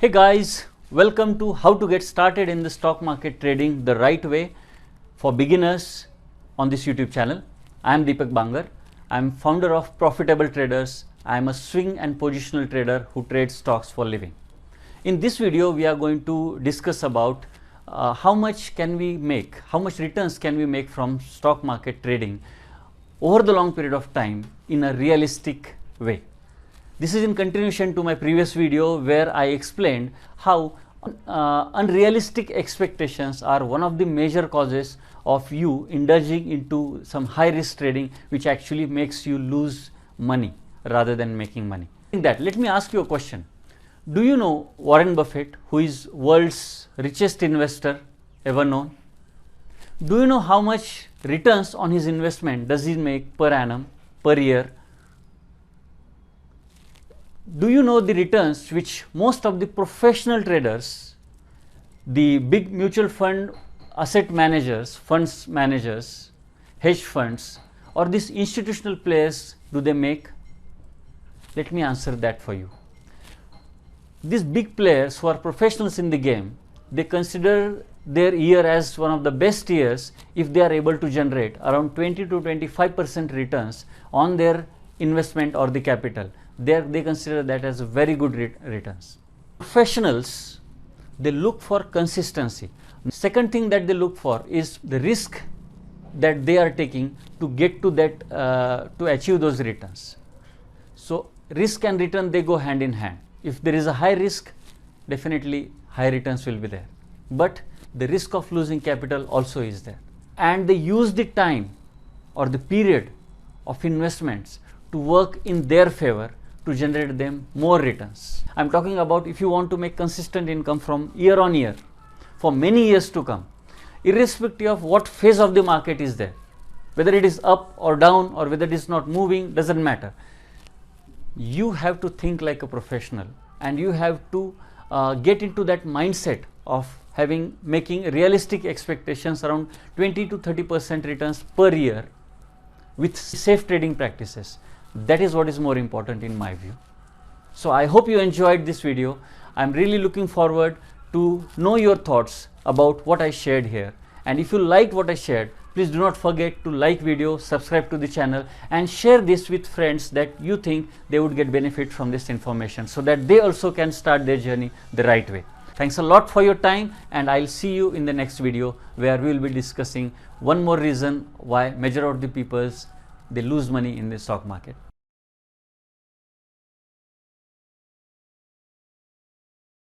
Hey guys, welcome to how to get started in the stock market trading the right way for beginners on this YouTube channel. I am Deepak Bangar. I am founder of Profitable Traders. I am a swing and positional trader who trades stocks for living. In this video, we are going to discuss about how much returns can we make from stock market trading over the long period of time in a realistic way. This is in continuation to my previous video where I explained how unrealistic expectations are one of the major causes of you indulging into some high risk trading, which actually makes you lose money rather than making money. Let me ask you a question. Do you know Warren Buffett, who is world's richest investor ever known? Do you know how much returns on his investment does he make per annum, per year? Do you know the returns which most of the professional traders, the big mutual fund asset managers, funds managers, hedge funds, or these institutional players do they make? Let me answer that for you. These big players who are professionals in the game, they consider their year as one of the best years if they are able to generate around 20 to 25% returns on their investment or the capital. They consider that as a very good returns. Professionals, they look for consistency. Second thing that they look for is the risk that they are taking to get to that to achieve those returns. So risk and return, they go hand in hand. If there is a high risk, definitely high returns will be there, but the risk of losing capital also is there, and they use the time or the period of investments to work in their favor to generate them more returns. I am talking about if you want to make consistent income from year on year for many years to come, irrespective of what phase of the market is there, whether it is up or down or whether it is not moving, doesn't matter. You have to think like a professional, and you have to get into that mindset of making realistic expectations around 20 to 30% returns per year with safe trading practices. That is what is more important in my view. So I hope you enjoyed this video. I am really looking forward to know your thoughts about what I shared here. And if you liked what I shared, please do not forget to like video, subscribe to the channel, and share this with friends that you think they would get benefit from this information, so that they also can start their journey the right way. Thanks a lot for your time, and I'll see you in the next video where we will be discussing one more reason why majority of the people they lose money in the stock market.